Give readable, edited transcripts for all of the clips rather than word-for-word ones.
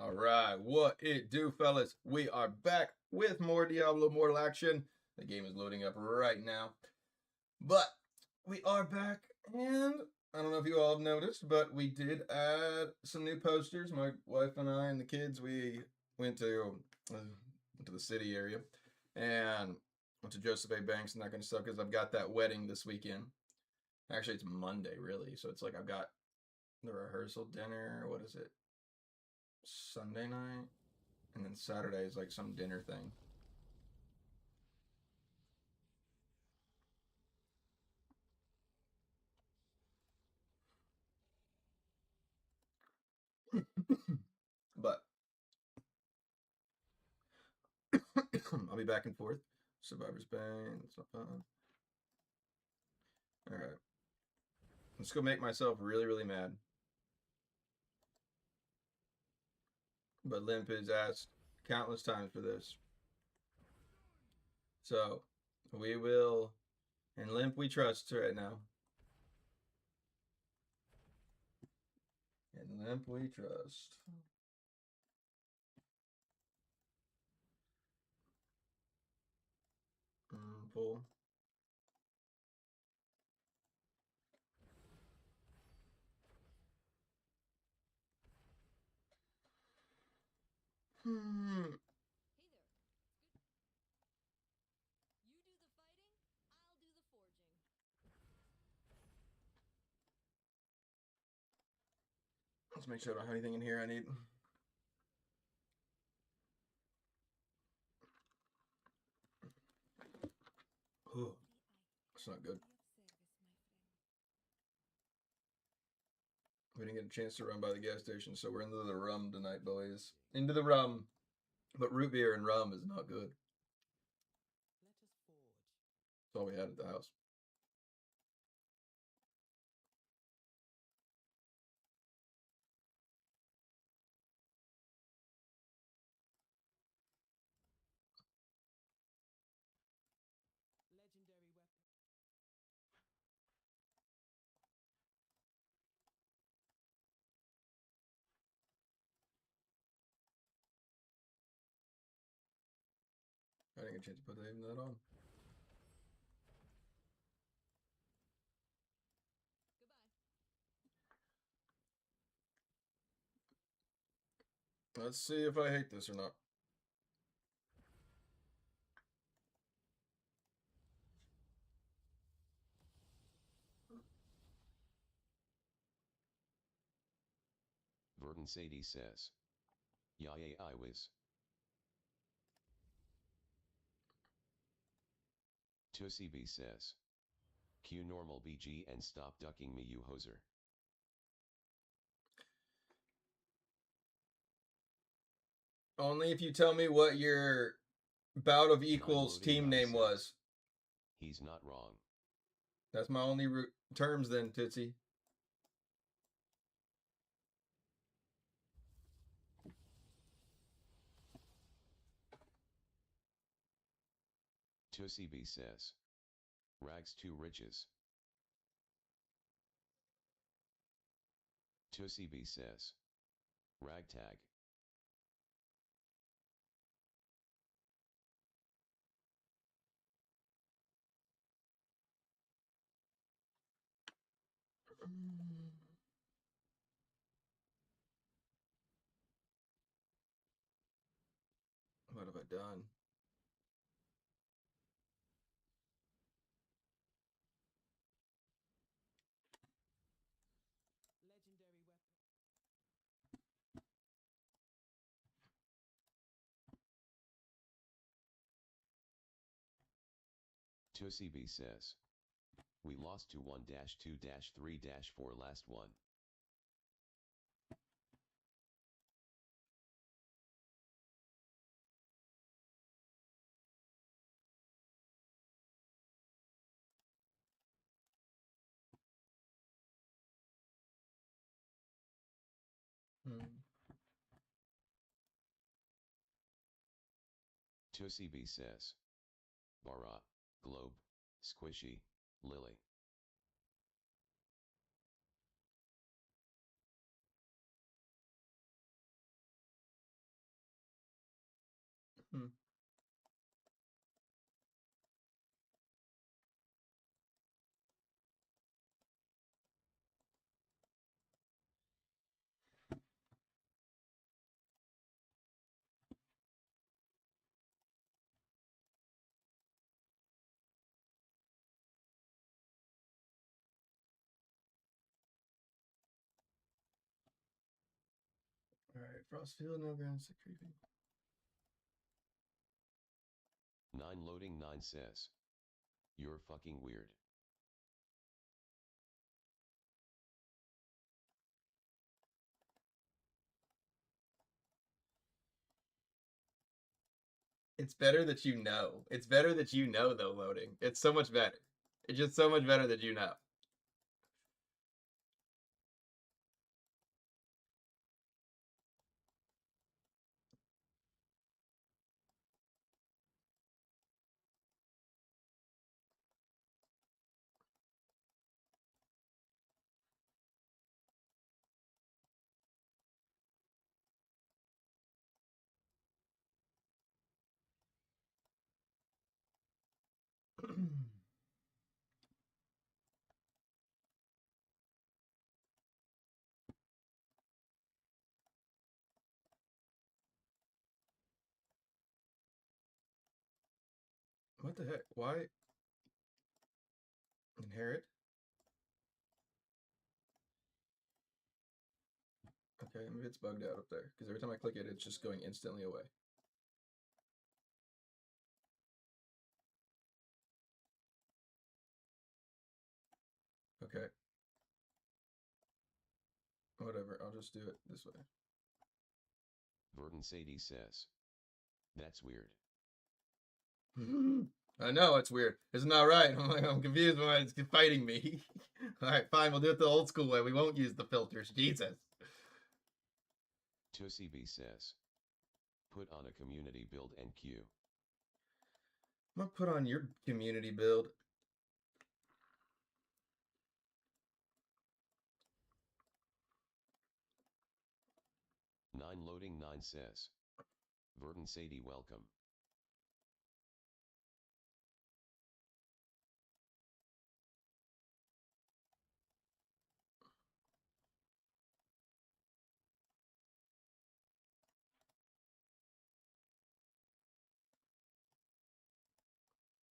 All right, what it do, fellas? We are back with more Diablo Immortal action. The game is loading up right now. But we are back, and I don't know if you all have noticed, but we did add some new posters. My wife and I and the kids, we went to the city area and went to Joseph A. Banks and that kind of stuff because I've got that wedding this weekend. Actually, it's Monday, really. So it's like I've got the rehearsal dinner. What is it? Sunday night, and then Saturday is like some dinner thing. But I'll be back and forth. Survivor's Bane. That's not fun. All right, let's go make myself really, really mad. But Limp has asked countless times for this, so we will. And Limp, we trust right now. And Limp, we trust. Pull. Hmm. Let's make sure I don't have anything in here I need. Oh, it's not good. We didn't get a chance to run by the gas station, so we're into the rum tonight, boys. Into the rum. But root beer and rum is not good. That's all we had at the house. I didn't get a chance to put even that on. Let's see if I hate this or not. Verdun Sadie says. Yay I was. Tusibi says. Q normal BG and stop ducking me you hoser. Only if you tell me what your Bout of Equals team name was. He's not wrong. That's my only terms then, Tootsie. Tusibi says. Rags to riches. Tusibi says. Ragtag. What have I done? Tusibi says. We lost to 1-2-3-4 last one. Tusibi says. Bara, Globe, Squishy, Lily. Frostfield, no ground, sick creepy. 9 loading 9 says. You're fucking weird. It's better that you know. It's better that you know, though, loading. It's so much better. It's just so much better that you know. What the heck? Why? Inherit? Okay, maybe it's bugged out up there. Because every time I click it, it's just going instantly away. Okay. Whatever, I'll just do it this way. Verdant Sadie says. That's weird. I know, it's weird. It's not right. I'm like, I'm confused why it's fighting me. Alright, fine, we'll do it the old school way. We won't use the filters. Jesus. ToCB says. Put on a community build NQ. I'm gonna put on your community build. Nine loading 9 says. Verdant Sadie welcome.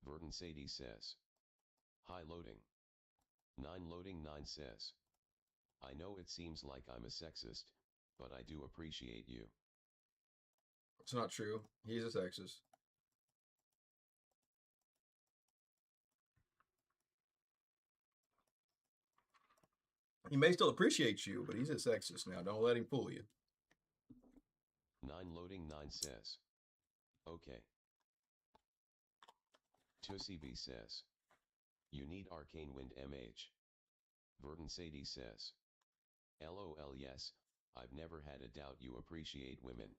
Verdant Sadie says. Hi loading. 9 loading 9 says. I know it seems like I'm a sexist, but I do appreciate you. It's not true. He's a sexist. He may still appreciate you, but he's a sexist now. Don't let him fool you. 9 loading 9 says. Okay. ToCB says. You need Arcane Wind MH. Verdant Sadie says. LOL yes, I've never had a doubt you appreciate women.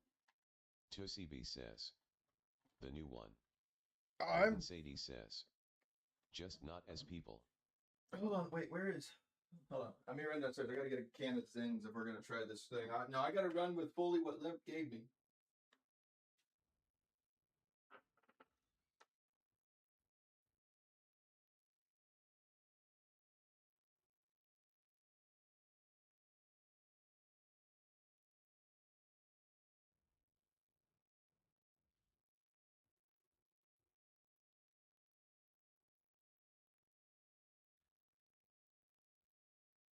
ToCB says. The new one. Verdant Sadie says. Just not as people. Hold on, wait, where is... Hold on, I'm here running downstairs. I gotta get a can of things if we're gonna try this thing. No, I gotta run with fully what Limp gave me.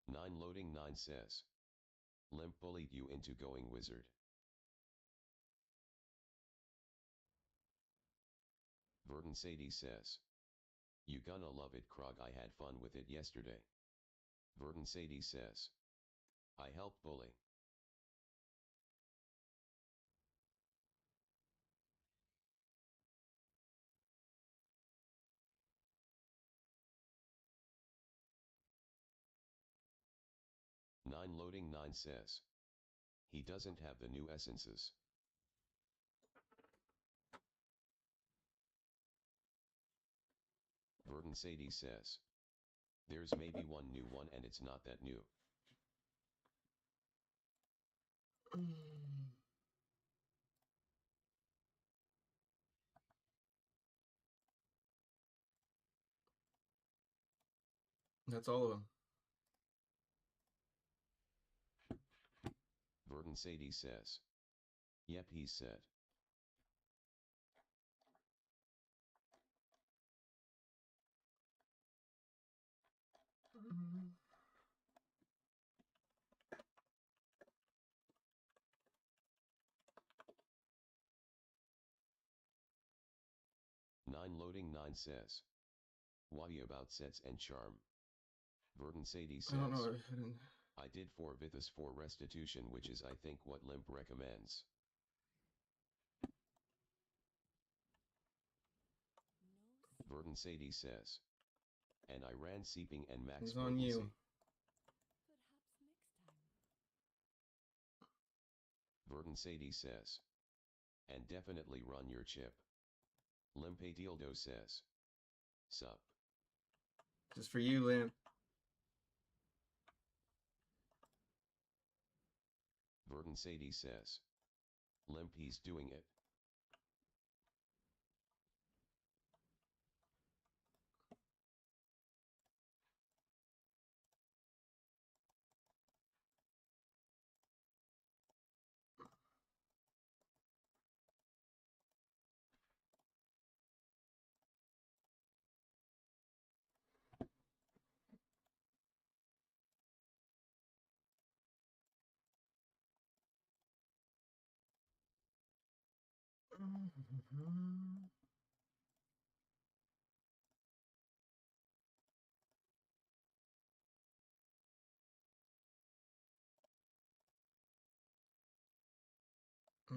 Nine loading 9 says. Limp bullied you into going wizard. Verdant Sadie says. You gonna love it Krog, I had fun with it yesterday. Verdant Sadie says. I helped bully. Nine loading 9 says. He doesn't have the new essences. Verdant Sadie says. There's maybe one new one and it's not that new. That's all of them. Verdant Sadie says. Yep, he said. 9 loading 9 says. Why about sets and charm? Verdant Sadie I don't know. says. I did 4 Vithas for restitution, which is I think what Limp recommends. Verdant Sadie says. And I ran seeping and max It's on potency. you. Verdant Sadie says. And definitely run your chip. Limp a dildo says. Sup. Just for you, Limp. Verdant Sadie says. Limp, he's doing it.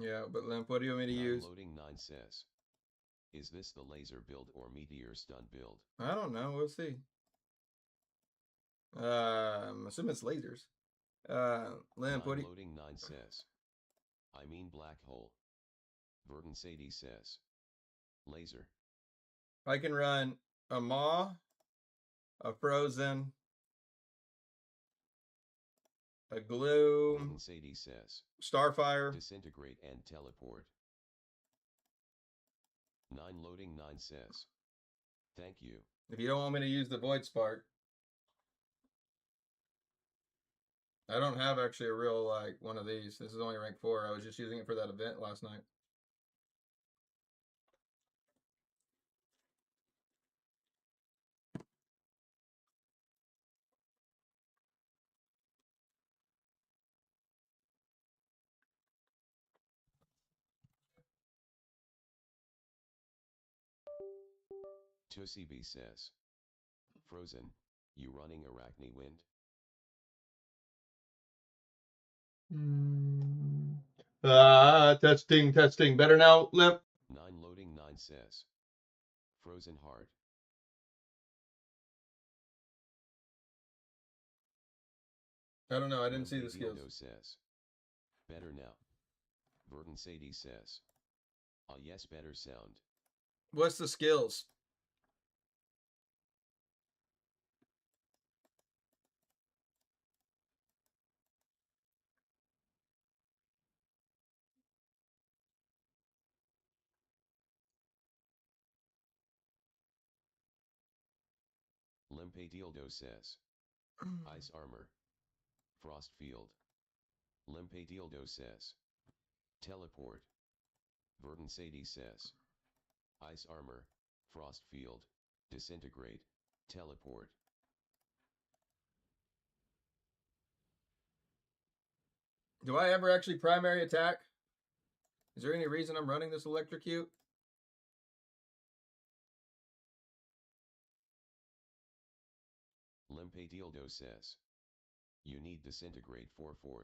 Yeah, but Limp, what do you want me to 9 use? loading 9 says. Is this the laser build or meteor stun build? I don't know. We'll see. I'm assuming it's lasers. Limp, 9 what do you... loading 9 says. I mean black hole. Verdant Sadie says. Laser. I can run a Maw, a Frozen, a Glue, Verdant Sadie says. Starfire. Disintegrate and teleport. 9 loading 9 says. Thank you. If you don't want me to use the Void Spark. I don't have actually a real, like, one of these. This is only rank 4. I was just using it for that event last night. Tusibi says. Frozen, you running Arachne Wind? Testing, testing. Better now, Limp? 9 loading 9 says. Frozen hard. I don't know. I didn't Limp see the a skills. dildo says. Better now. Verdant Sadie says. Ah yes, better sound. What's the skills? Limp a dildo says. Ice armor. Frost field. Limp a dildo says. Teleport. Verdant Sadie says. Ice armor. Frost field. Disintegrate. Teleport. Do I ever actually primary attack? Is there any reason I'm running this electrocute? Limp a dildo says. You need disintegrate 4/4.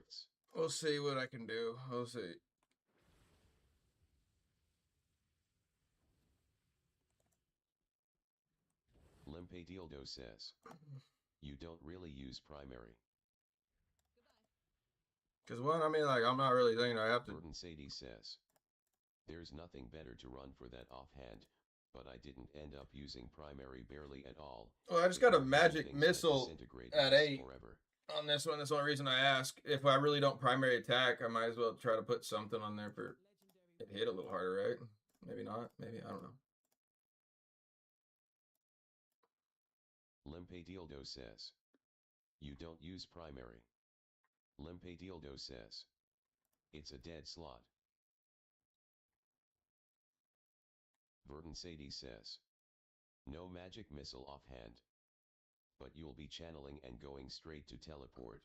We'll see what I can do. We'll see. Limp a dildo says. You don't really use primary. Because one, I mean, like, I'm not really thinking I have to. Verdant Sadie says. There's nothing better to run for that offhand, but I didn't end up using primary barely at all. Well, I just got a magic missile at 8 forever. on this one. That's the only reason I ask. If I really don't primary attack, I might as well try to put something on there for it hit a little harder, right? Maybe not. Maybe. I don't know. Limp a dildo says. You don't use primary. Limp a dildo says. It's a dead slot. Verdant Sadie says. No magic missile offhand. But you'll be channeling and going straight to teleport.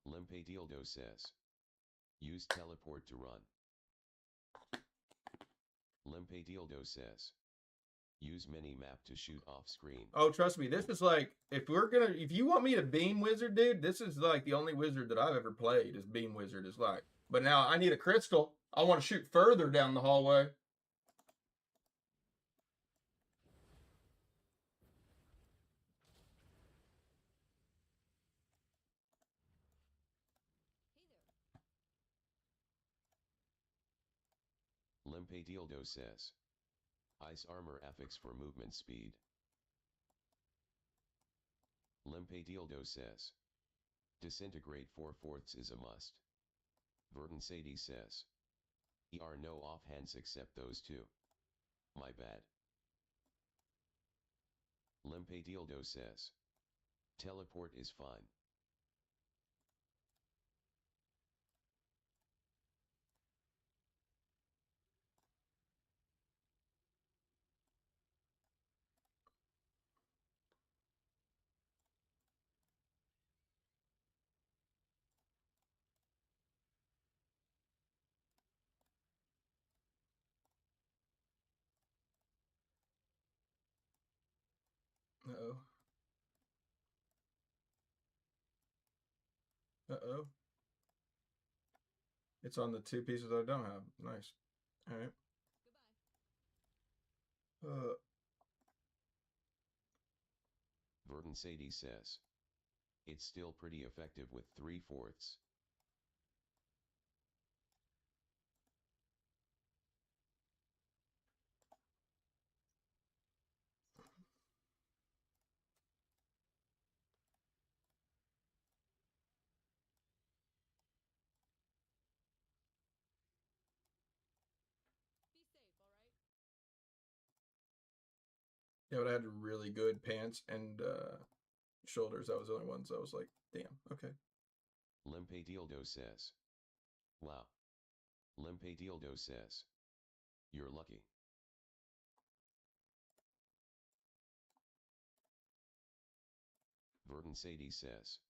Limp a dildo says. Use teleport to run. Limpe Dildo says. Use mini map to shoot off screen. Oh, trust me, this is like, if you want me to beam wizard, dude, this is like the only wizard that I've ever played is beam wizard is like. But now I need a crystal. I want to shoot further down the hallway. Limpe Dildo says. Ice armor affix for movement speed. Limpe Dildo says. Disintegrate 4/4 is a must. Verdun Sadie says. Er no offhands except those two. My bad. Limpe Dildo says. Teleport is fine. Uh-oh. Uh-oh. It's on the two pieces I don't have. Nice. All right. Verdun Sadie says. It's still pretty effective with 3/4. Yeah, but I had really good pants and shoulders. That was the only ones I was like, damn, okay. Limpe Dildo says. Wow. Limpe Dildo says. You're lucky. Verdun Sadie says.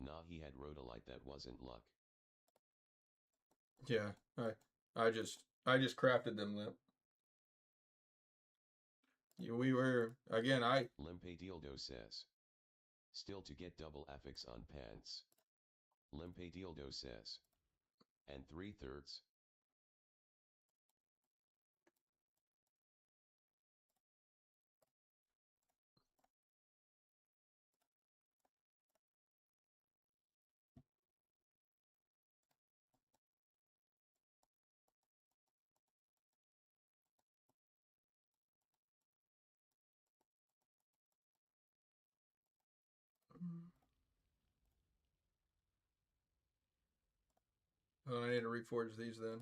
Nah, he had rhodolite, that wasn't luck. Yeah, I just crafted them, Limp. We were again. Limpe Dildo says. Still to get double affix on pants. Limpe Dildo says. And 3/3. Oh, I need to reforge these then.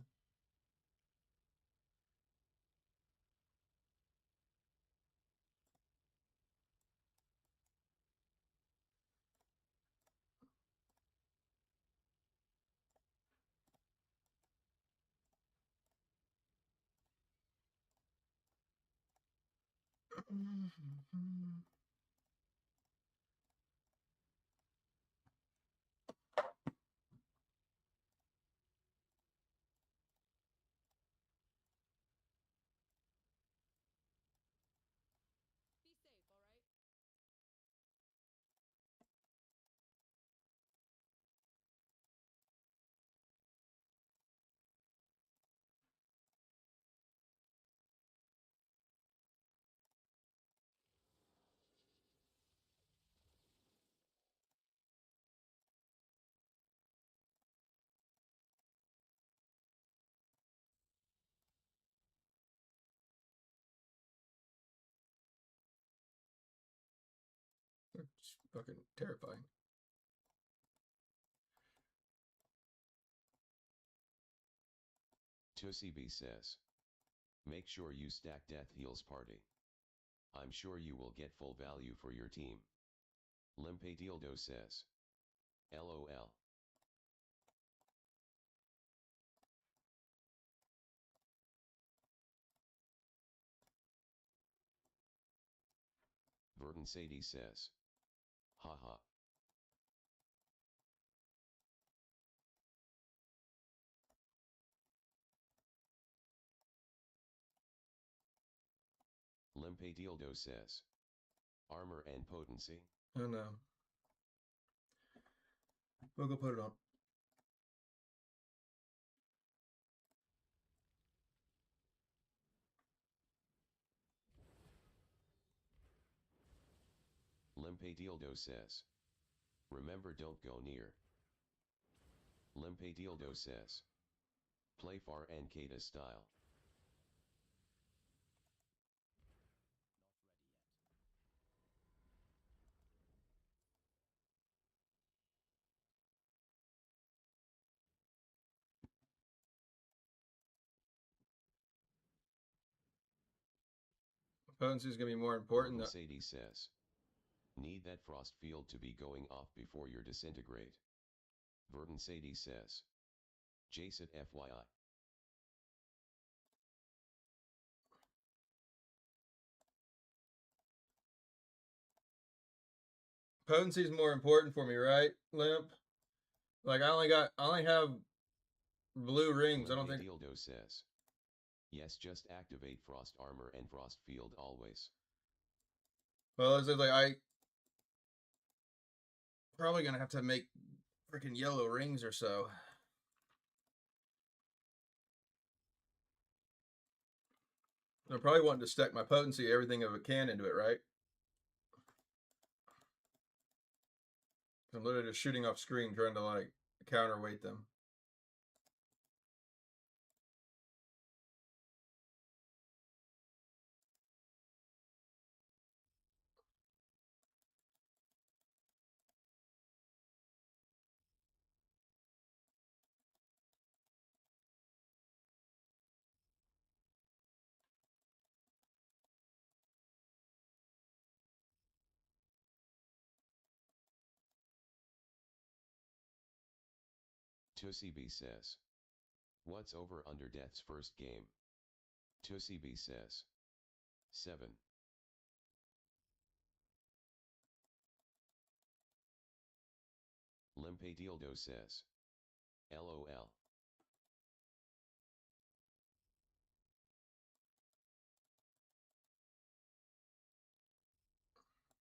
It's fucking terrifying. Tusibi says. Make sure you stack Death Heals Party. I'm sure you will get full value for your team. Limpe Dildo says. LOL. Verdun Sadie says. Haha. Limpe Dildo says. Armor and potency. Oh no. We'll go put it on. Limpe Dildo says. Remember, don't go near. Limpe Dildo says. Play far and Kata style. Potency is going to be more important. Sadie says. Need that frost field to be going off before you disintegrate. Verdant Sadie says. Jason FYI. Potency is more important for me, right, Limp? Like I only have blue rings. I don't think. Dildo says. Yes, just activate frost armor and frost field always. Well, it's like I probably gonna have to make freaking yellow rings or so. I probably want to stack my potency, everything of a can into it, right? I'm literally just shooting off screen, trying to like counterweight them. Tussie B says. What's over under Death's first game? Tussie B says. 7. Limpe Dildo says. LOL.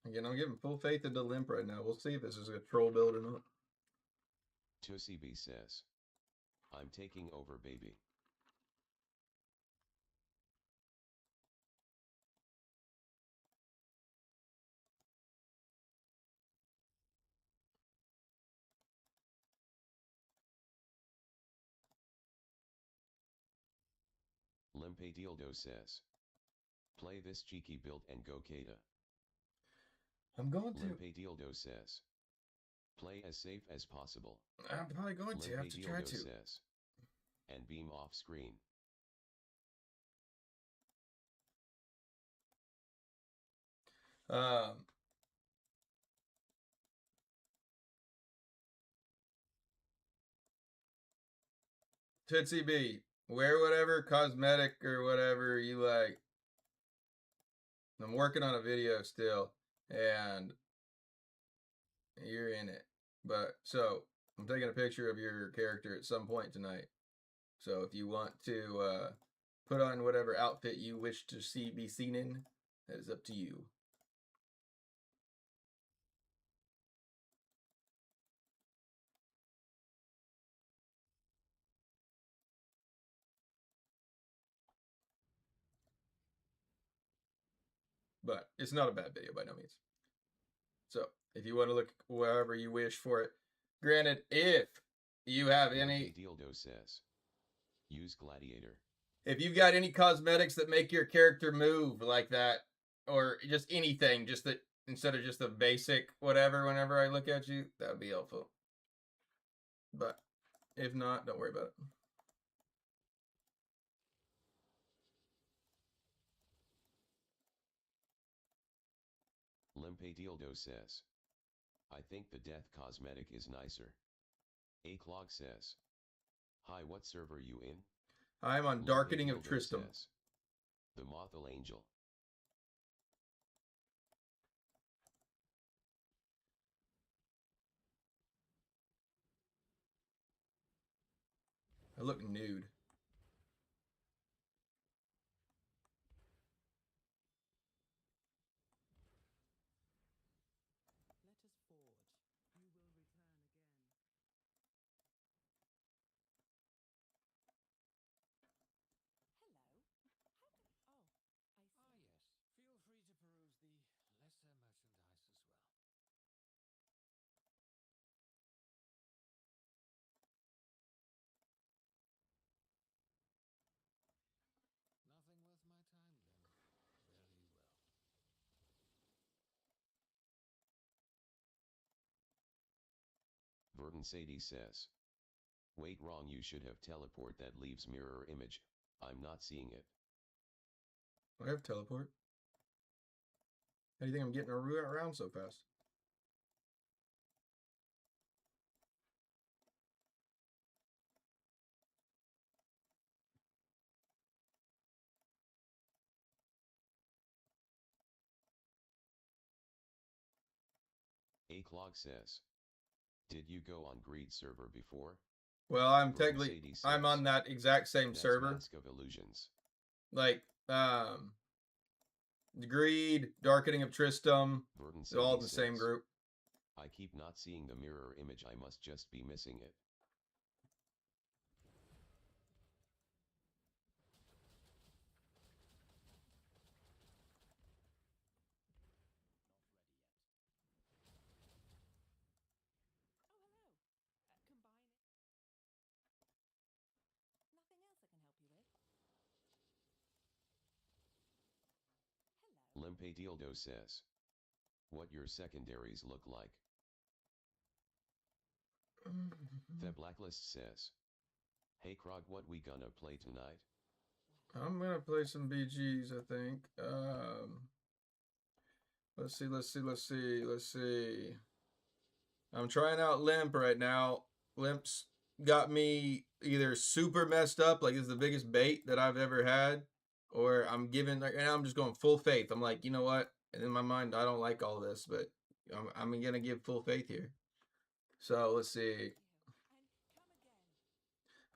Again, I'm giving full faith into Limp right now. We'll see if this is a troll build or not. Tussie B says. I'm taking over, baby. Limpe Dildo says. Play this cheeky build and go Kata. I'm going to. Limpe Dildo says. Play as safe as possible. I'm probably going to. I have to try to. Says. And beam off screen. Tootsie B, wear whatever cosmetic or whatever you like. I'm working on a video still, and you're in it. But so I'm taking a picture of your character at some point tonight. So if you want to put on whatever outfit you wish to be seen in, that is up to you. But it's not a bad video by no means. So if you want to look wherever you wish for it, granted, if you have any Dildo says, use Gladiator. If you've got any cosmetics that make your character move like that, or just anything, just that instead of just the basic whatever, whenever I look at you, that would be helpful. But if not, don't worry about it. Limpe Dildo says. I think the death cosmetic is nicer. A Clog says. Hi, what server you in? I'm on Darkening of Tristram. Says, the Mothel Angel. I look nude. Verdant Sadie says. Wait, wrong, you should have teleport that leaves mirror image. I'm not seeing it. I have teleport. How do you think I'm getting around so fast? A Clog says. Did you go on Greed server before? Well, I'm Verdant technically Sadie I'm says. on that exact same That's server. Mask of Illusions. Like Greed, Darkening of Tristram, Verdant they're all in Sadie the same says. group. I keep not seeing the mirror image. I must just be missing it. Limp Dildo says. What your secondaries look like. The Blacklist says. Hey Krog, what we gonna play tonight? I'm gonna play some BGs, I think. Let's see. I'm trying out Limp right now. Limp's got me either super messed up, like it's the biggest bait that I've ever had, or I'm giving like, and I'm just going full faith. I'm like, you know what? And in my mind, I don't like all this, but I'm gonna give full faith here. So let's see.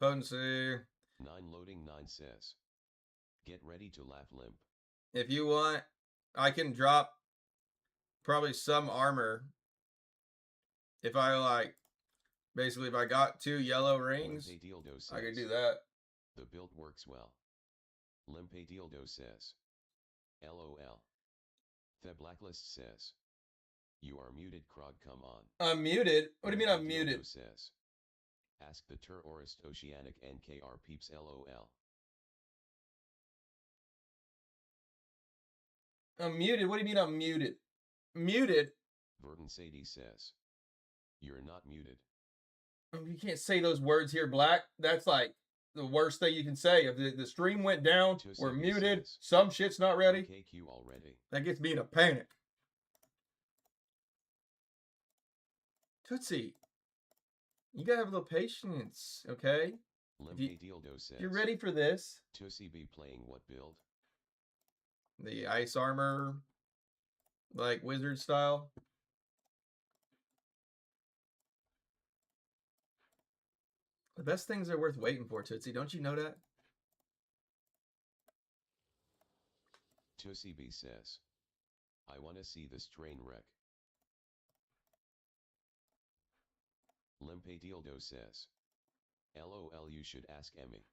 Potency. 9 loading 9 says. Get ready to laugh, Limp. If you want, I can drop probably some armor. If I like, basically, if I got 2 yellow rings, I could do that. The build works well. Limp Dildo says. LOL. The Blacklist says. You are muted, Krog, come on. I'm muted? What do you mean I'm muted? Says. Ask the terrorist Oceanic NKR peeps, LOL. I'm muted? What do you mean I'm muted? Muted? Verdant Sadie says. You're not muted. You can't say those words here, Black. That's like the worst thing you can say. If the stream went down, we're muted, says, some shit's not ready. KQ already. That gets me in a panic. Tootsie, you gotta have a little patience, okay? Dildo says. You're ready for this. Tootsie be playing what build? The ice armor, like wizard style. The best things are worth waiting for, Tootsie. Don't you know that? Tootsie B says. I want to see this train wreck. Limp Dildo says. LOL, you should ask Emmy.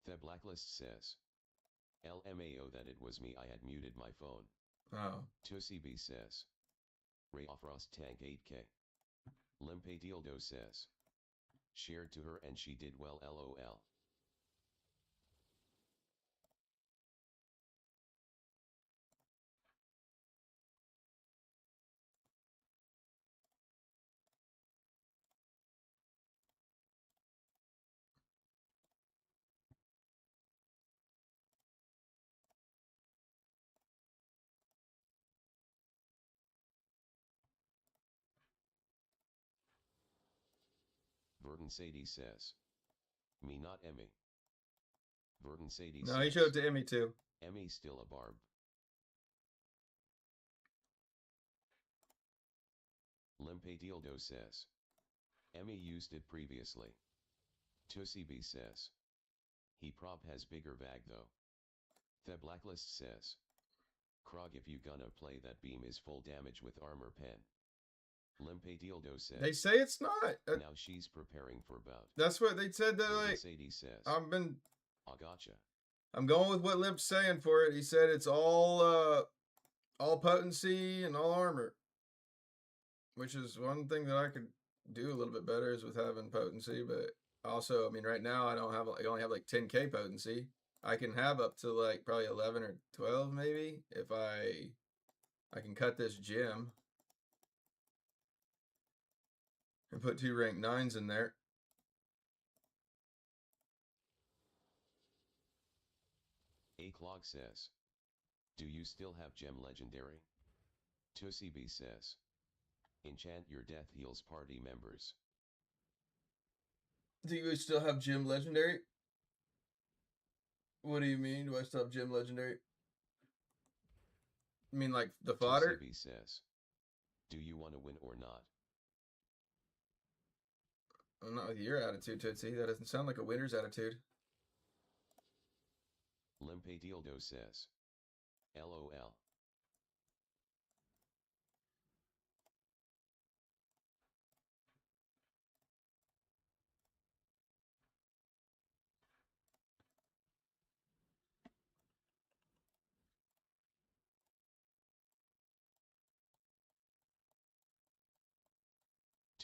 The Blacklist says. LMAO, that it was me, I had muted my phone. Oh. Tootsie B says. Ray Frost Tank 8K. Limp Dildo says. Shared to her and she did well, LOL. Verdant Sadie says. Me, not Emmy. Verdant Sadie says. No, he showed it to Emmy too. Emmy still a barb. Limp Dildo says. Emmy used it previously. Tootsie B says. He prob has bigger bag though. The Blacklist says. Krog, if you gonna play that beam is full damage with armor pen. Limp Dildo says. They say it's not. Now she's preparing for bout. That's what they said. That like. Sadie says. I gotcha. I'm going with what Limp's saying for it. He said it's all potency and all armor, which is one thing that I could do a little bit better is with having potency. But also, I mean, right now I only have like 10k potency. I can have up to like probably 11 or 12 maybe if I can cut this gem. And put 2 rank 9s in there. A Clog says, do you still have gem legendary? Tusibi says, enchant your death heals party members. Do you still have gym legendary? What do you mean? Do I still have gym legendary? I mean like the fodder? Tusibi says, do you want to win or not? I'm not with your attitude, Tootsie. That doesn't sound like a winner's attitude. Limp Dildo says, LOL.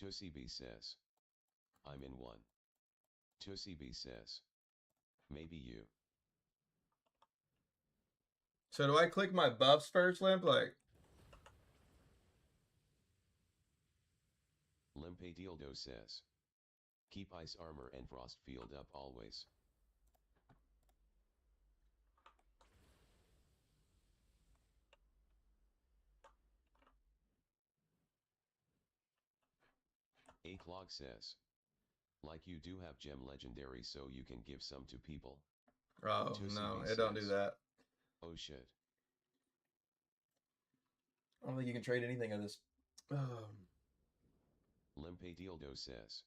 Tusibi says, I'm in one. Tusibi says, maybe you. So do I click my buffs first, Limp? Like, Limp Dildo says, keep ice armor and frost field up always. A Clog says, like you do have gem legendary so you can give some to people. oh no, it don't do that. Oh shit. I don't think you can trade anything of this. Limp Dildo says,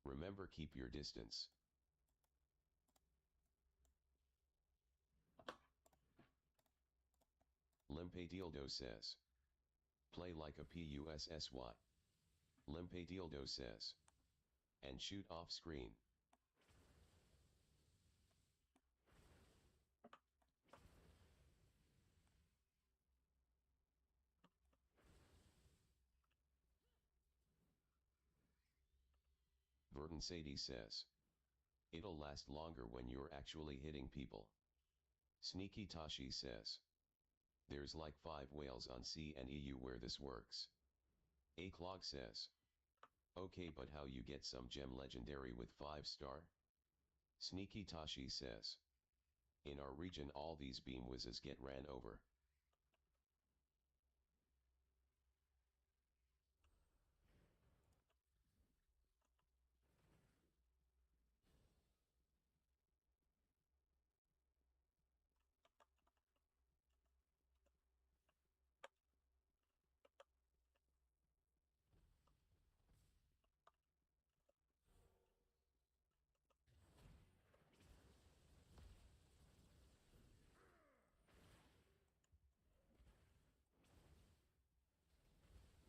remember keep your distance. Limp Dildo says, play like a PUSSY. Limp Dildo says, and shoot off screen. Verdant Sadie says, it'll last longer when you're actually hitting people. Sneaky Tashi says, there's like 5 whales on C and EU where this works. A Clog says, okay, but how you get some gem legendary with 5-star? Sneaky Tashi says, in our region all these beam whizzes get ran over.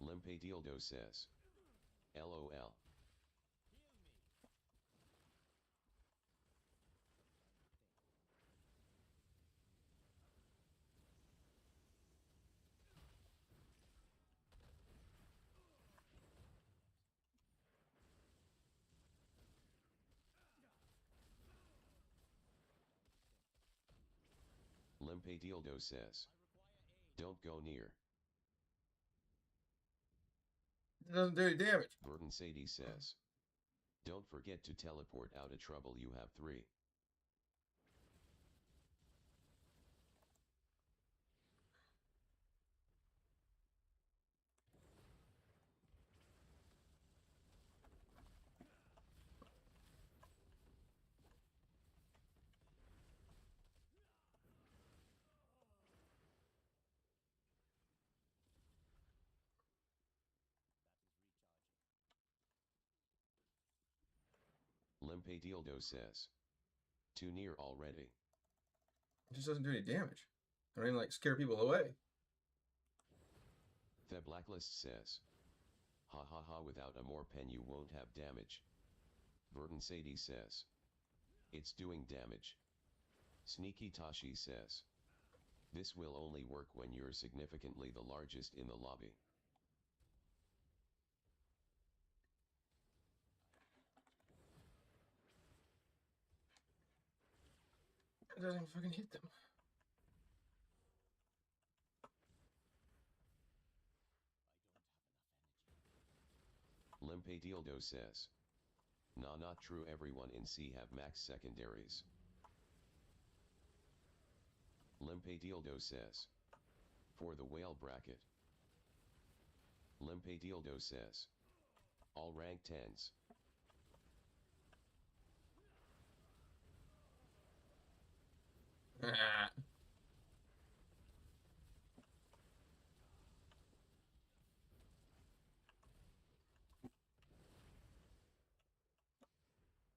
Limp Dildo says, LOL. Limp Dildo says, don't go near. It doesn't do any damage. Verdant Sadie says, don't forget to teleport out of trouble, you have 3. Limp Dildo says, too near already. It just doesn't do any damage. I don't even like scare people away. The Blacklist says, ha ha ha, without a more pen you won't have damage. Verdant Sadie says, it's doing damage. Sneaky Tashi says, this will only work when you're significantly the largest in the lobby. It doesn't even fucking hit them. Limp Limpe Dildo says. Nah, not true, everyone in C have max secondaries. Limpe Dildo says. For the whale bracket. Limpe Dildo says. All rank 10s.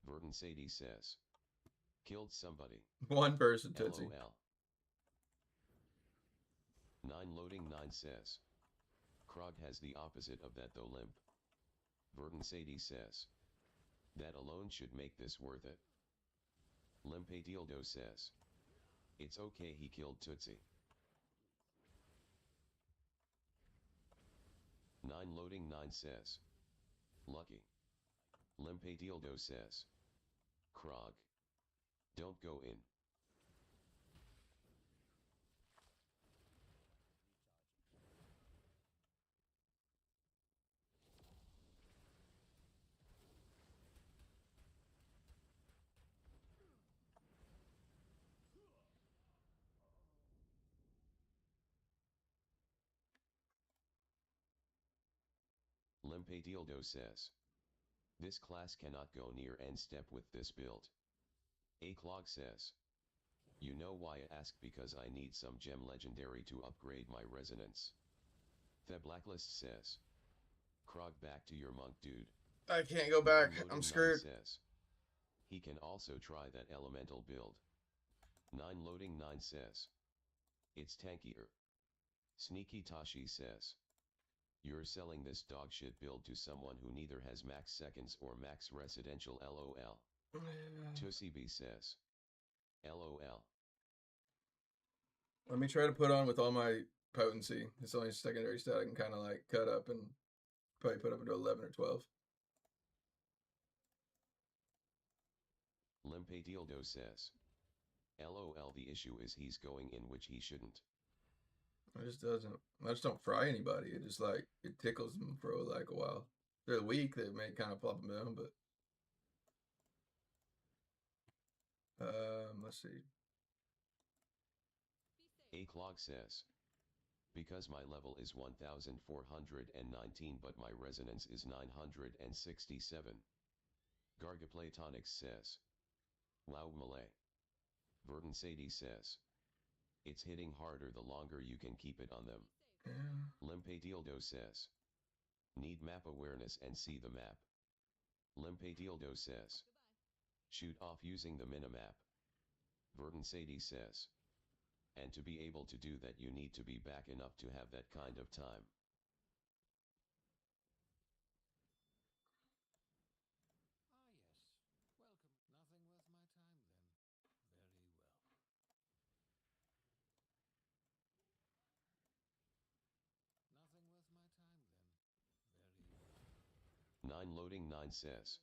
Verdun Sadie says. Killed somebody. One person, Tootsie. LOL. 9 loading 9 says. Krog has the opposite of that though, Limp. Verdun Sadie says. That alone should make this worth it. Limpe Dildo says. It's okay, he killed Tootsie. 9 loading 9 says. Lucky. Limpe Dildo says. Krog. Don't go in. Limpe Dildo says. This class cannot go near end step with this build. A Clog says. You know why I ask, because I need some gem legendary to upgrade my resonance. The Blacklist says. Krog, back to your monk, dude. I can't go back. I'm screwed. Says. He can also try that elemental build. 9 loading 9 says. It's tankier. Sneaky Tashi says. You're selling this dog shit build to someone who neither has max seconds or max residential, LOL. Tusibi says. LOL. Let me try to put on with all my potency. It's only secondary stat I can kind of like cut up and probably put up into 11 or 12. Limpe Dildo says. LOL, the issue is he's going in, which he shouldn't. It just doesn't. I just don't fry anybody. It just like, it tickles them for like a while. They're weak, they may kind of pop them down, but let's see. A Clog says. Because my level is 1419 but my resonance is 967. Gargaplatonics says. Wow, Malay. Verdun Sadie says. It's hitting harder the longer you can keep it on them. Yeah. Limpe Dildo says. Need map awareness and see the map. Limpe Dildo says. Shoot off using the minimap. Verdun Sadie says. And to be able to do that you need to be back enough to have that kind of time. Nine loading 9 says.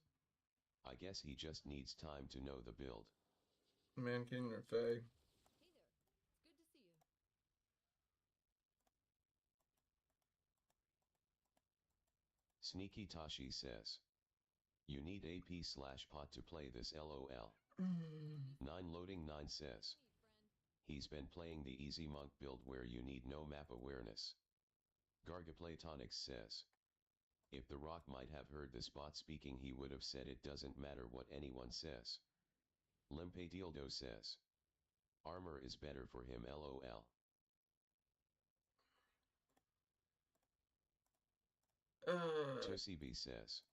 I guess he just needs time to know the build. Mankin or Faye. Sneaky Tashi says. You need AP/pot to play this, LOL. 9 loading 9 says. He's been playing the easy monk build where you need no map awareness. Gargaplatonics says. If The Rock might have heard this bot speaking, he would have said it doesn't matter what anyone says. Limpe Dildo says. Armor is better for him, LOL. Tosibi says.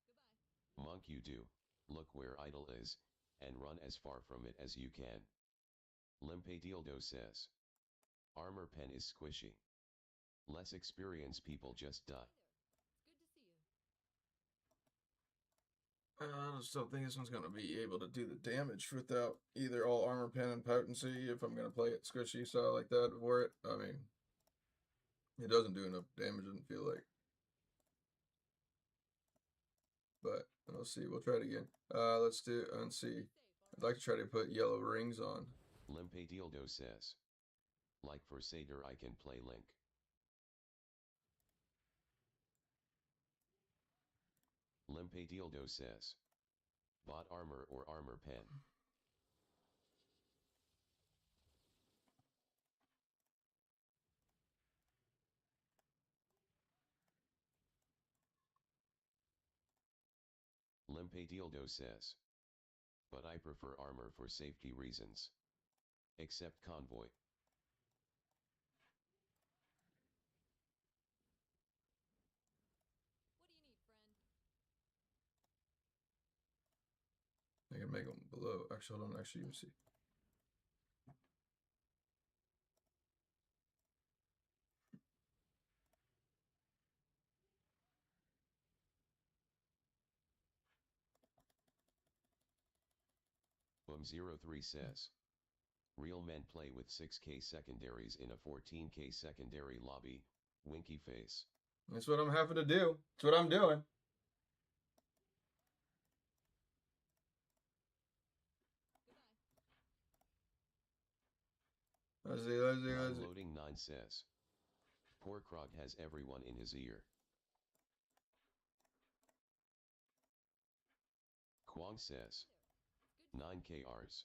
Monk, you do. Look where idol is, and run as far from it as you can. Limpe Dildo says. Armor pen is squishy. Less experienced people just die. I just don't think this one's going to be able to do the damage without either all armor pen and potency if I'm going to play it squishy style like that for it. I mean, it doesn't do enough damage, doesn't feel like. But we'll see. We'll try it again. Let's do unsee. I'd like to try to put yellow rings on. Limpe Dildo says. Like for Seder I can play Link. Limp Dildo says. Bot armor or armor pen. Limp Dildo says. But I prefer armor for safety reasons. Except convoy. I can make them below. Actually, hold on. Actually, you see. Boom03 says. Real men play with 6k secondaries in a 14k secondary lobby. Winky face. That's what I'm having to do. That's what I'm doing. Let's see. Loading 9 says. Poor Krog has everyone in his ear. Kwong says. 9KRs.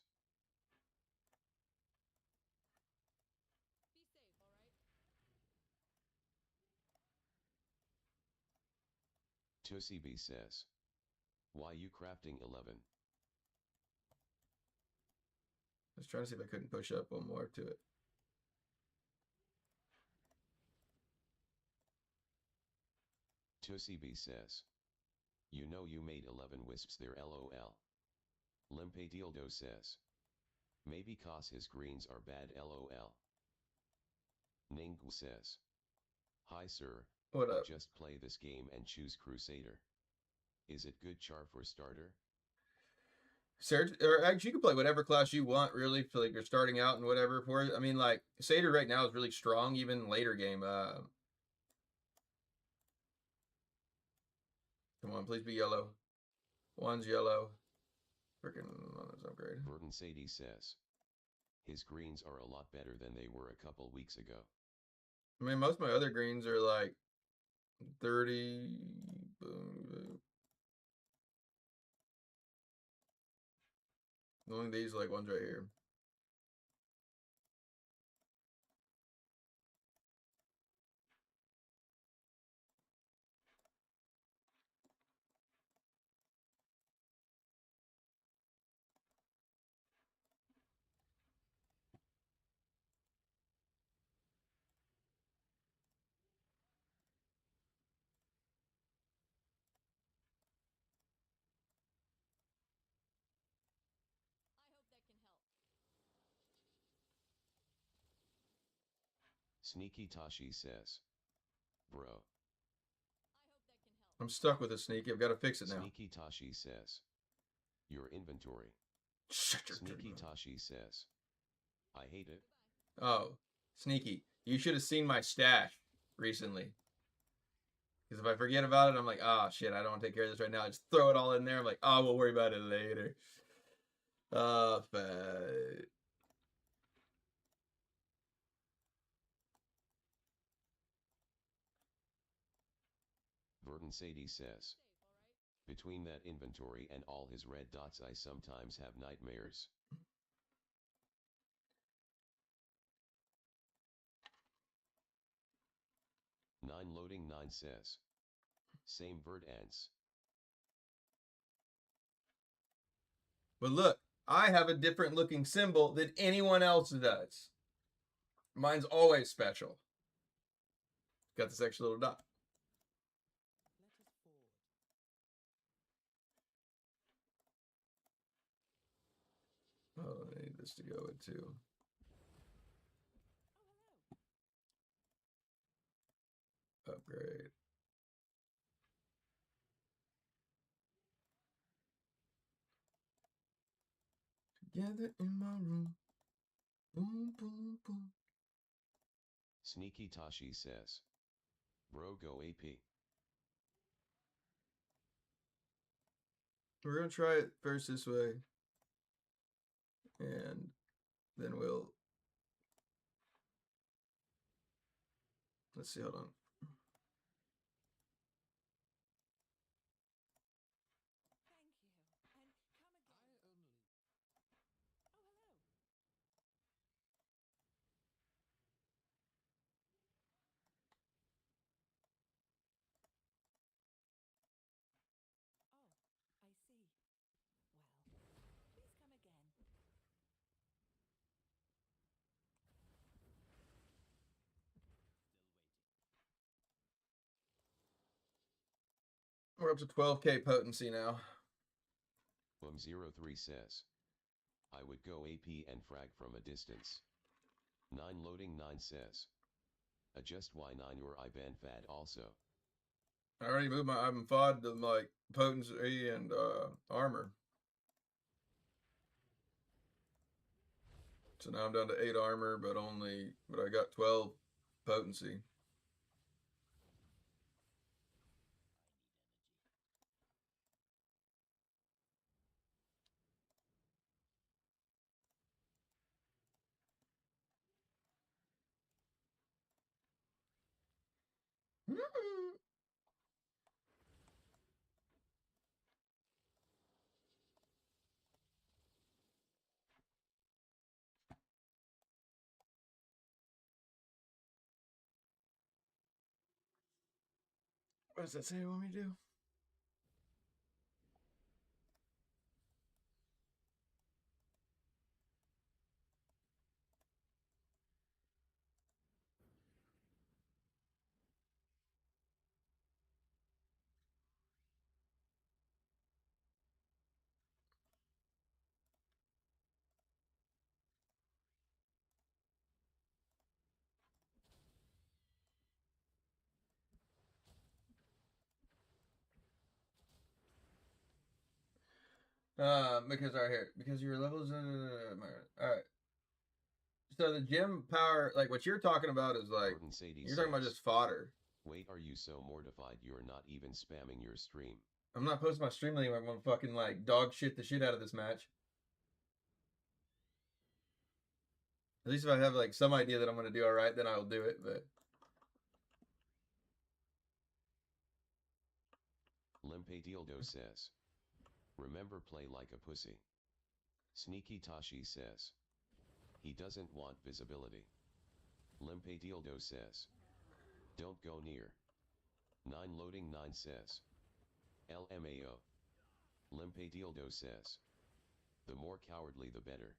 Tusibi says. Why you crafting 11? I was trying to see if I couldn't push up one more to it. Tusibi says. You know you made 11 wisps there lol. Limp Dildo says. Maybe cause his greens are bad lol. Ningu says. Hi sir. What up? Just play this game and choose Crusader. Is it good char for starter? Surge, or actually, you can play whatever class you want, really. So, like, you're starting out and whatever. For I mean, like, Satyr right now is really strong, even later game. Come on, please be yellow. One's yellow. Freaking, oh, that's upgrade. Verdant Sadie says. His greens are a lot better than they were a couple weeks ago. I mean, most of my other greens are like 30. Boom. Only these like ones right here. Sneaky Tashi says. Bro. I'm stuck with a sneaky. I've got to fix it now. Sneaky Tashi says. Your inventory. Shut your Sneaky Tashi says. I hate it. Oh, Sneaky. You should have seen my stash recently. Because if I forget about it, I'm like, oh, shit, I don't want to take care of this right now. I just throw it all in there. I'm like, oh, we'll worry about it later. Oh, fat. Verdant Sadie says. Between that inventory and all his red dots, I sometimes have nightmares. Nine loading 9 says. Same Verd ants. But look, I have a different looking symbol than anyone else does. Mine's always special. Got this extra little dot. Oh, I need this to go with too. Upgrade. Together in my room. Boom, boom, boom. Sneaky Tashi says. Bro, go AP. We're going to try it first this way. And then we'll... Let's see, hold on. up to 12k potency now. 03 says, I would go AP and frag from a distance. 9 loading 9 says, adjust Y9 or IBAN FAD also. I already moved my I'm FOD to like potency and armor. So now I'm down to 8 armor, but I got 12 potency. What does that say you want me to do? Because right here, because your levels. All right. So the gym power, like what you're talking about, is like you're talking about just fodder. Wait, are you so mortified you're not even spamming your stream? I'm not posting my stream anywhere. I'm gonna fucking like dog shit the shit out of this match. At least if I have like some idea that I'm gonna do all right, then I'll do it. But Limp Dildo says, remember play like a pussy. Sneaky Tashi says, he doesn't want visibility. Limp Dildo says, don't go near. 9 loading 9 says, LMAO. Limp Dildo says, the more cowardly the better.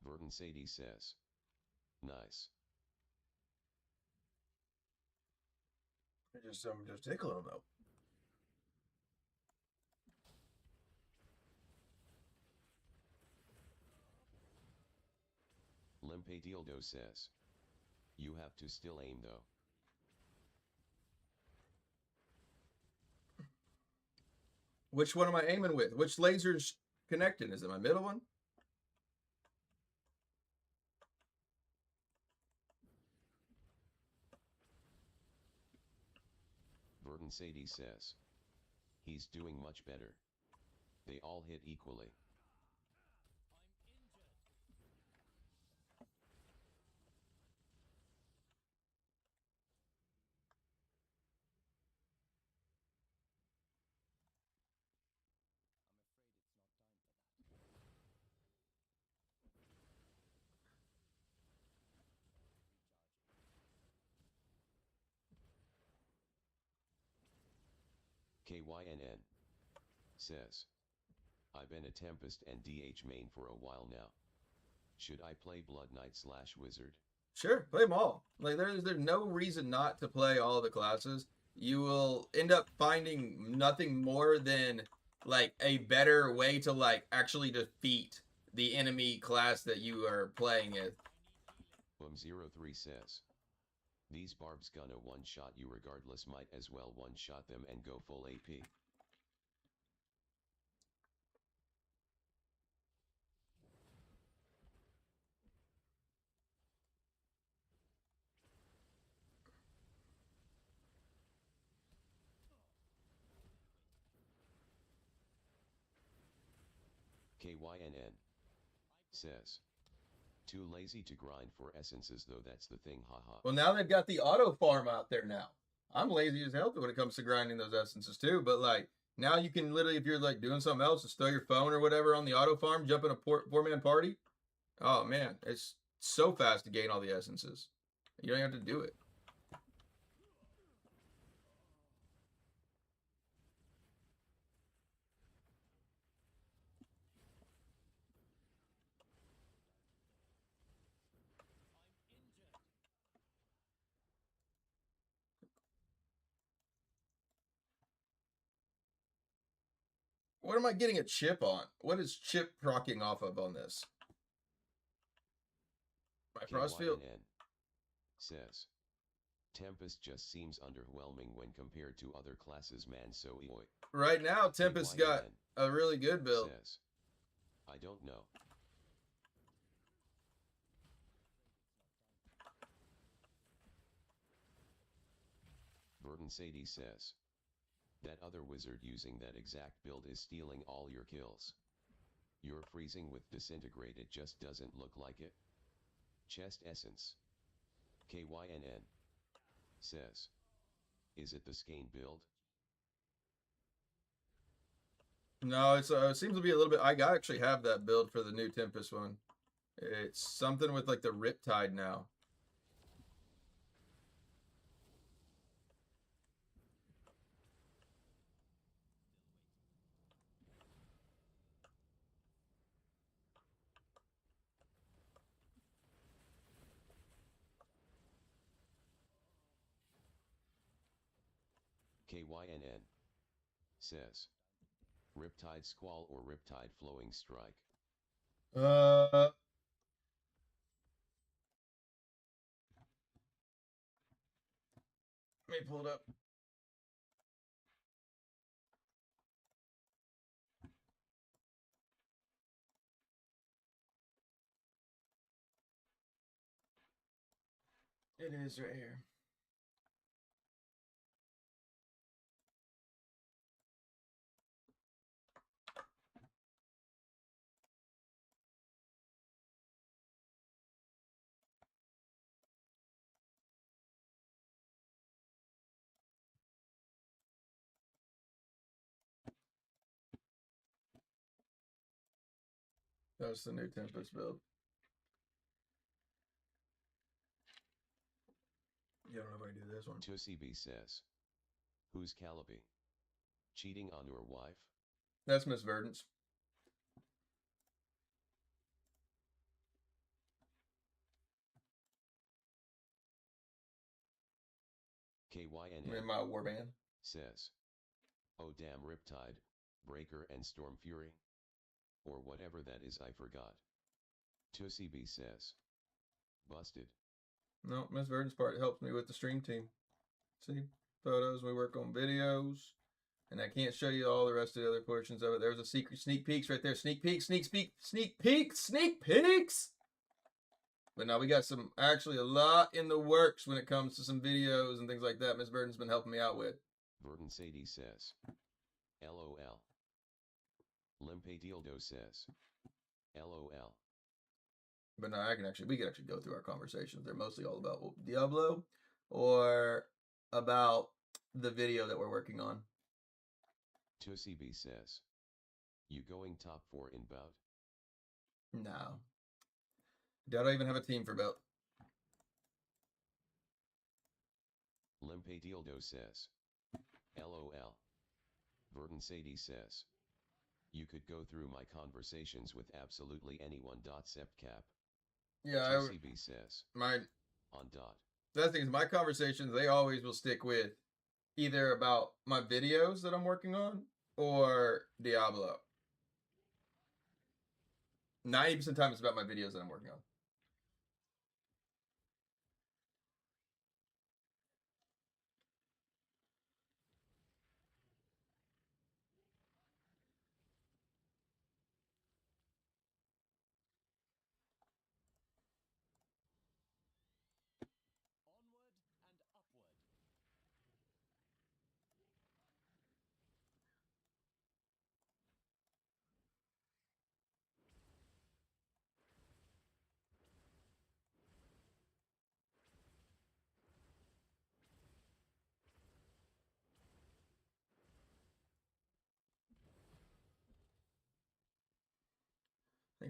Verdant Sadie says, nice. I'm just tickling them though. Limp Dildo says, you have to still aim though. Which one am I aiming with? Which laser's connected? Is it my middle one? Verdant Sadie says, he's doing much better. They all hit equally. KYNN says, I've been a Tempest and DH main for a while now. Should I play Blood Knight / Wizard? Sure, play them all. Like there's no reason not to play all the classes. You will end up finding nothing more than like a better way to like actually defeat the enemy class that you are playing with. 03 says, These barbs gonna one-shot you regardless, might as well one-shot them and go full AP. KYNN says, too lazy to grind for essences though, that's the thing, haha. Well, now they've got the auto farm out there now. I'm lazy as hell when it comes to grinding those essences too, but like now you can literally, if you're like doing something else, just throw your phone or whatever on the auto farm, jump in a four-man party. Oh man, it's so fast to gain all the essences. You don't have to do it. What am I getting a chip on? What is chip procking off of on this? My frost field says, Tempest just seems underwhelming when compared to other classes, man, so oi. Right now, Tempest got a really good build. Says, I don't know. Burton Sadie says, that other wizard using that exact build is stealing all your kills. You're freezing with disintegrate, it just doesn't look like it. Chest essence. KYNN says, is it the Skane build? No, it seems to be a little bit. I actually have that build for the new Tempest one. It's something with like the Riptide now. KYNN says, Riptide Squall or Riptide Flowing Strike? Let me pull it up. It is right here. That's the new Tempest build. You don't know if I do this one. TuCB says, who's Calliope? Cheating on your wife? That's Miss Verdance. KYNN in my warband says, oh damn, Riptide, Breaker and Storm Fury? Or whatever that is, I forgot. TuCB says, busted. No, Miss Verdance part helps me with the stream team. See, photos, we work on videos. And I can't show you all the rest of the other portions of it. There's a secret sneak peeks right there. Sneak peeks, sneak peek, sneak peeks, sneak peeks. But now we got some, actually a lot in the works when it comes to some videos and things like that. Miss Burton's been helping me out with. Burton Sadie says, LOL. Limp Dildo says, LOL. But no, we can actually go through our conversations. They're mostly all about Diablo or about the video that we're working on. TuCB says, you going top 4 in bout? No. I don't even have a team for bout. Limp Dildo says, LOL. Burton Sadie says, you could go through my conversations with absolutely anyone. Sepcap. Yeah, TuCB says, on dot. The thing is, my conversations, they always will stick with either about my videos that I'm working on or Diablo. 90% of the time it's about my videos that I'm working on.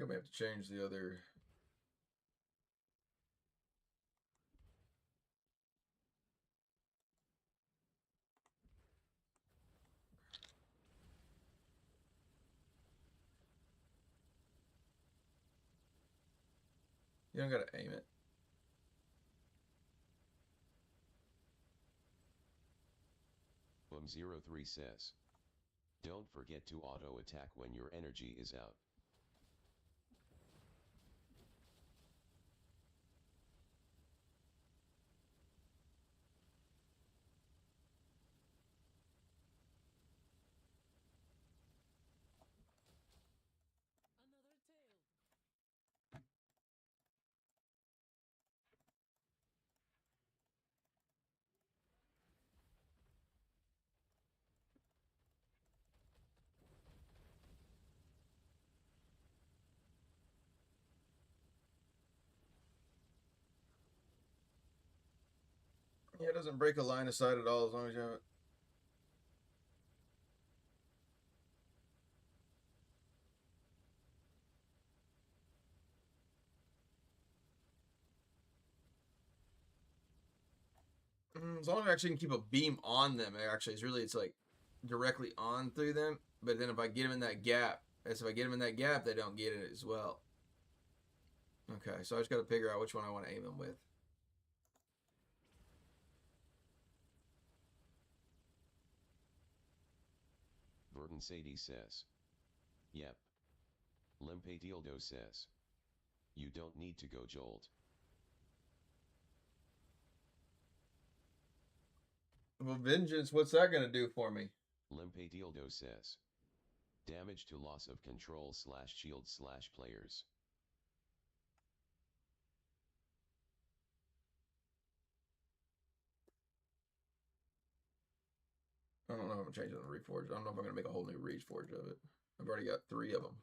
think I may have to change the other. You don't gotta aim it. Boom03 says, don't forget to auto attack when your energy is out. Yeah, it doesn't break a line of sight at all as long as you have it. As long as I actually can keep a beam on them, actually, it's like directly on through them. But then if I get them in that gap, if I get them in that gap, they don't get it as well. Okay, so I just got to figure out which one I want to aim them with. Verdant Sadie says, yep. Limp Dildo says, you don't need to go jolt. Well, vengeance, what's that going to do for me? Limp Dildo says, damage to loss of control / shield / players. I don't know if I'm changing the Reforge. I don't know if I'm going to make a whole new Reforge of it. I've already got 3 of them.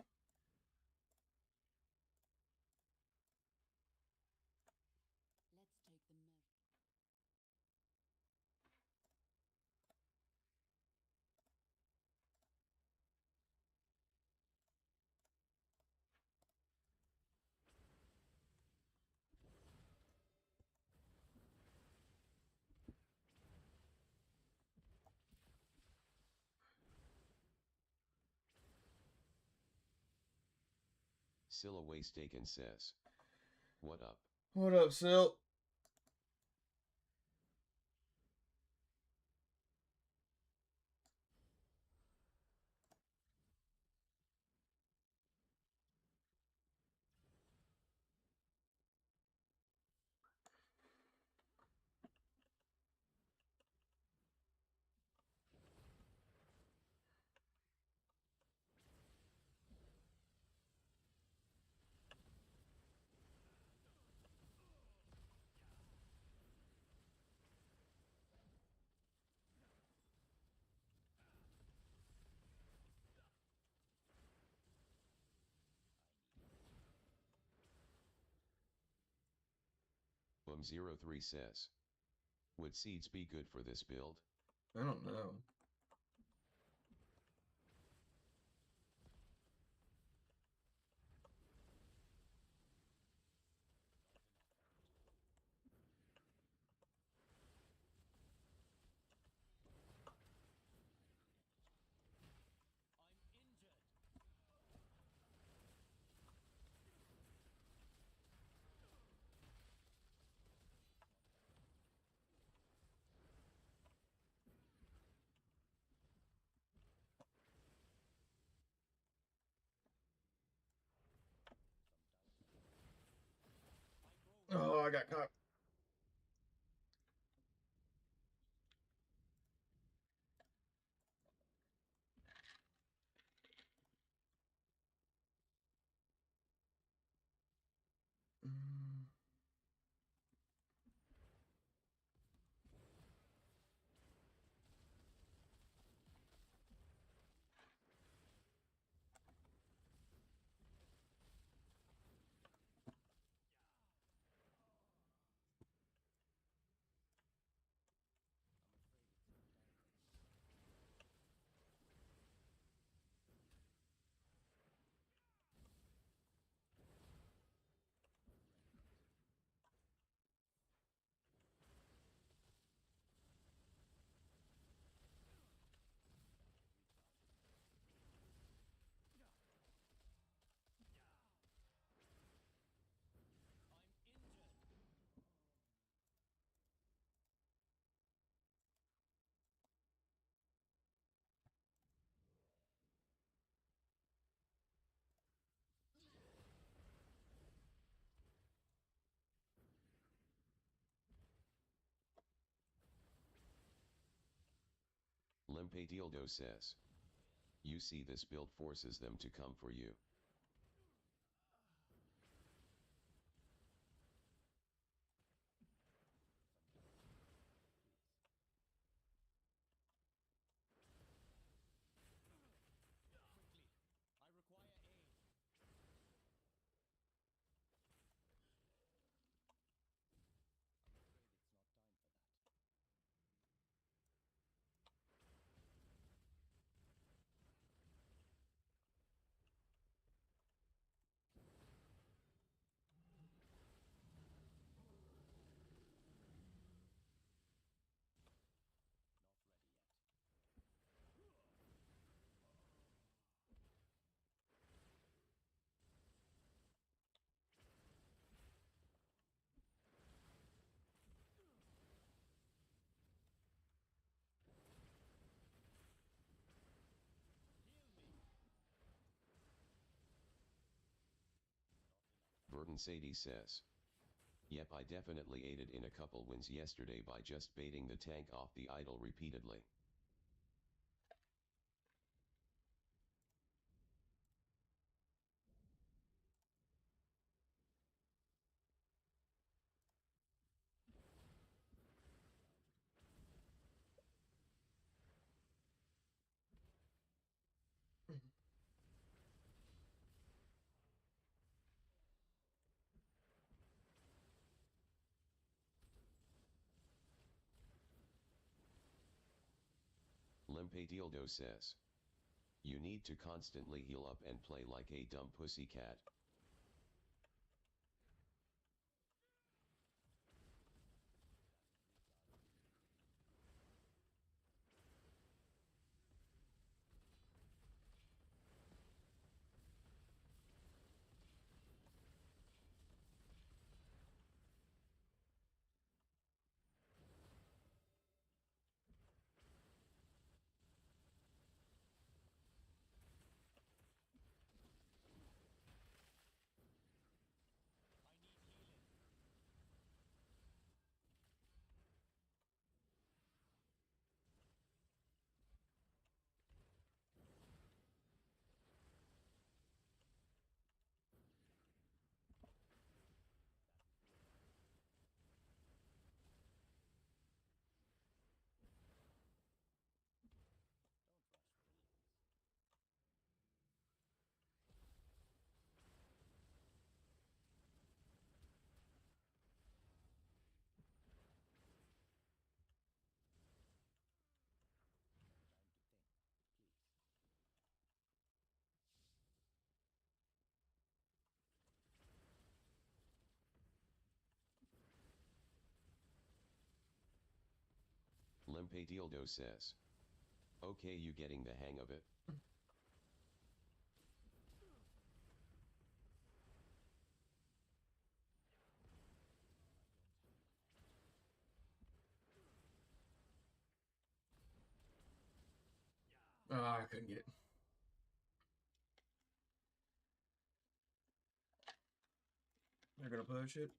Scylla Waystaken says, what up? What up, Sil? Boom03 says, would seeds be good for this build? I don't know. Oh, I got caught. Limp Dildo says. You see, this build forces them to come for you. Verdant Sadie says. Yep, I definitely aided in a couple wins yesterday by just baiting the tank off the idol repeatedly. Limp Dildo says. You need to constantly heal up and play like a dumb pussycat. Limp Dildo says. Okay, you getting the hang of it? Oh, I couldn't get it. They're gonna push it.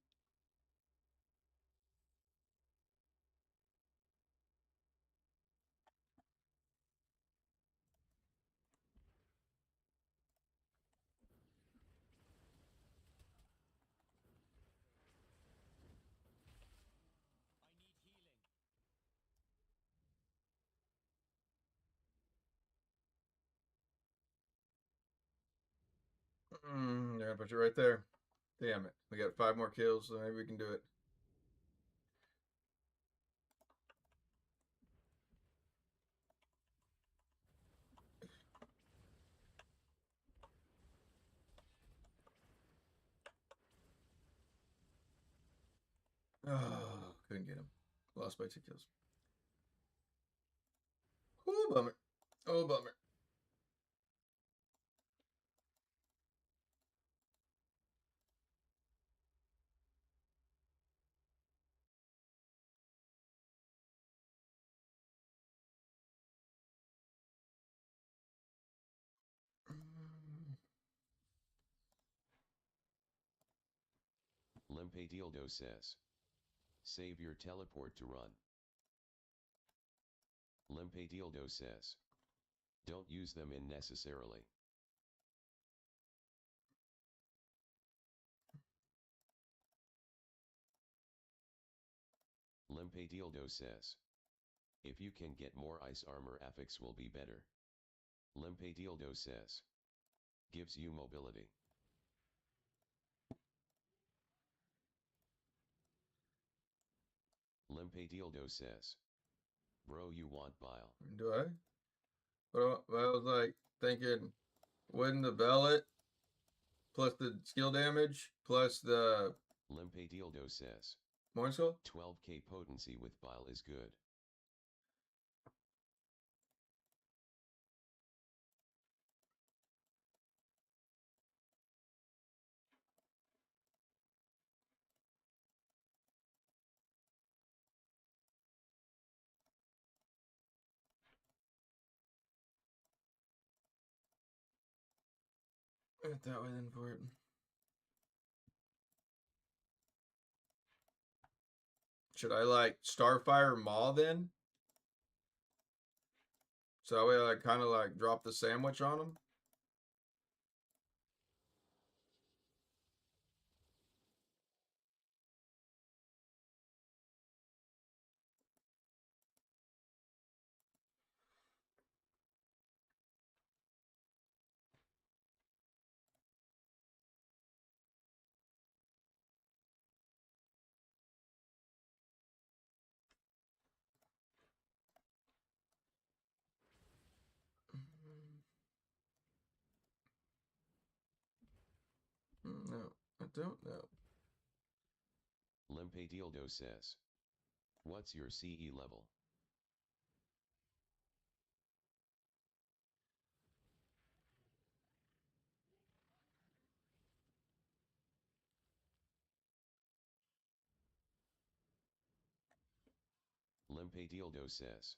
They're gonna push it right there. Damn it. We got 5 more kills, so maybe we can do it. Oh, couldn't get him. Lost by 2 kills. Oh, bummer. Oh, bummer. Limp Dildo says. Save your teleport to run. Limp Dildo says. Don't use them unnecessarily. Limp Dildo says. If you can get more ice armor affix will be better. Limp Dildo says. Gives you mobility. Limp Dildo says. Bro, you want bile. Do I? But I was like thinking, wouldn't the bellet plus the skill damage plus the Limp Dildo says. Morning Skull? 12k potency with bile is good. Went that way then for it. Should I like Starfire Maw then? So that way I kind of like drop the sandwich on him? No, I don't know. Limp Dildo says. What's your CE level? Limp Dildo says.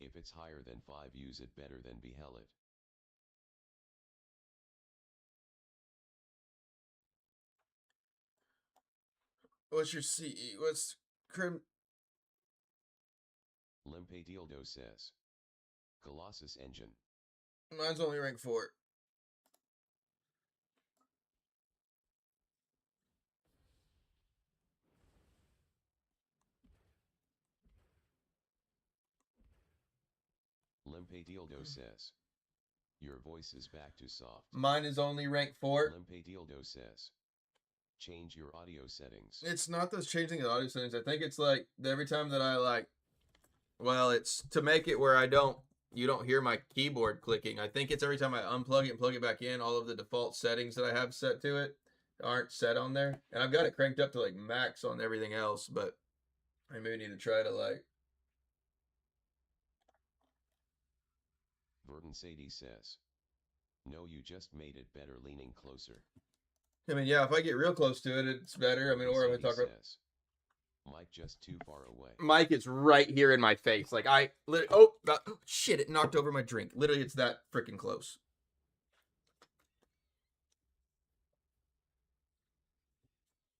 If it's higher than 5 use it better than behell it. What's your CE? What's Crim? Limp Dildo says. Colossus engine. Mine's only rank 4. Limp Dildo says. Your voice is back to soft. Mine is only rank 4. Limp Dildo says. Change your audio settings. It's not those changing the audio settings. I think it's like every time that I like, well, it's to make it where you don't hear my keyboard clicking. I think it's every time I unplug it and plug it back in, all of the default settings that I have set to it aren't set on there. And I've got it cranked up to like max on everything else, but I maybe need to try to like. Verdon Sadie says. No, you just made it better leaning closer. I mean, yeah, if I get real close to it, it's better. I mean, or if I talk about. Mike just too far away. Mike is right here in my face. Like shit, it knocked over my drink. Literally, it's that freaking close.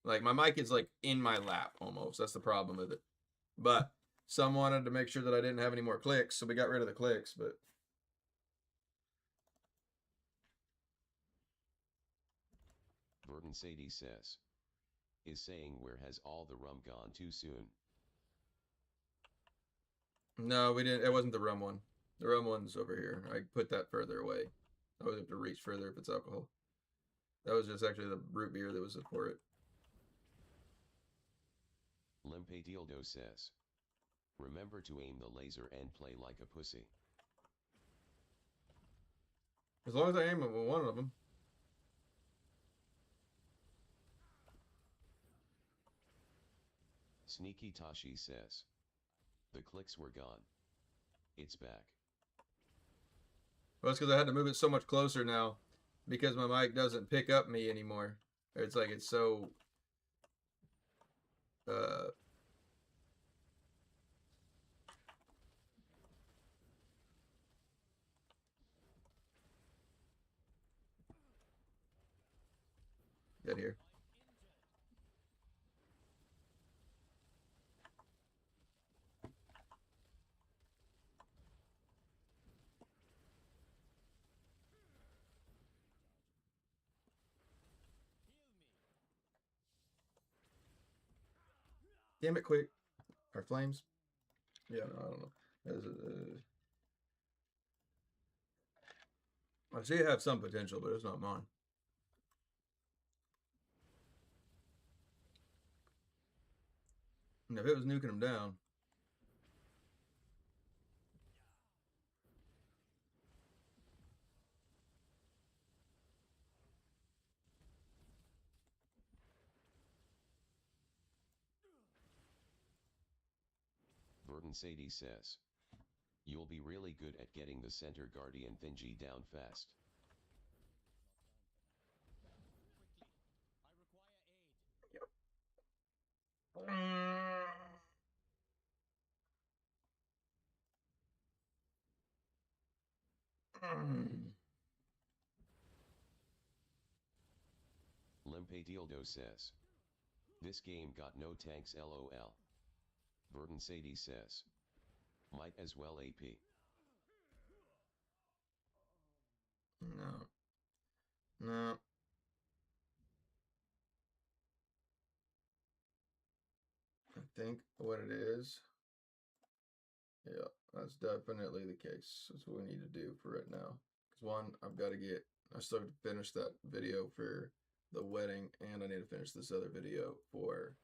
Like my mic is like in my lap almost. That's the problem with it. But some wanted to make sure that I didn't have any more clicks, so we got rid of the clicks, but Verdon Sadie says. Is saying where has all the rum gone too soon? no, we didn't. It wasn't the rum one. The rum one's over here. I put that further away. I would have to reach further if it's alcohol. That was just actually the root beer that was for it. Limp Dildo says. Remember to aim the laser and play like a pussy. As long as I aim at one of them. Sneaky Tashi says. The clicks were gone. It's back. Well, that's because I had to move it so much closer now because my mic doesn't pick up me anymore. It's like it's so get here. Damn it, quick. Our flames? Yeah, no, I don't know. I see it have some potential, but it's not mine. And if it was nuking them down. Verdant Sadie says, you'll be really good at getting the center guardian thingy down fast. Limp Dildo says, this game got no tanks lol. Verdant Sadie says, might as well AP. No. No. I think what it is. Yeah, that's definitely the case. That's what we need to do for right now. Because one, I still have to finish that video for the wedding, and I need to finish this other video for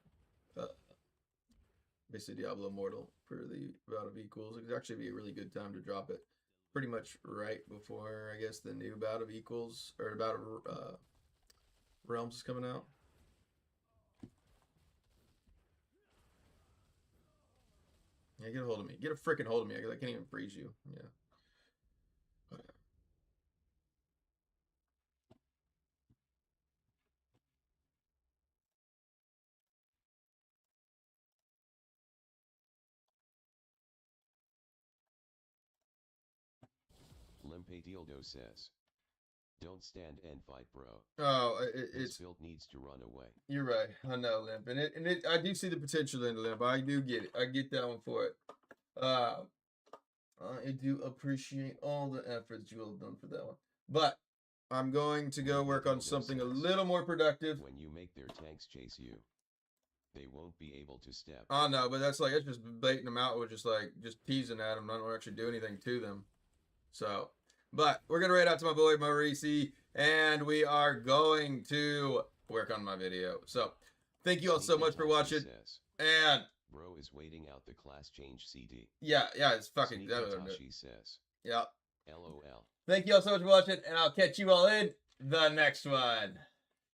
basically Diablo Immortal for the Bout of Equals. It would actually be a really good time to drop it pretty much right before, I guess, the new Bout of Equals, or Bout of Realms is coming out. Yeah, get a hold of me. Get a freaking hold of me. I can't even freeze you. Yeah. Limp Dildo says, don't stand and fight, bro. Oh, this build needs to run away. You're right. I know, Limp, and I do see the potential in Limp. I do get it. I get that one for it. I do appreciate all the efforts you have done for that one. But I'm going to go work on something a little more productive. When you make their tanks chase you, they won't be able to step. Oh no, but that's just baiting them out with just teasing at them. I don't actually do anything to them. So, but we're gonna raid out to my boy Maurice, and we are going to work on my video. So, thank you all so much for watching. And bro is waiting out the class change CD. Yeah, it's fucking. She says. Yeah. LOL. Thank you all so much for watching, and I'll catch you all in the next one.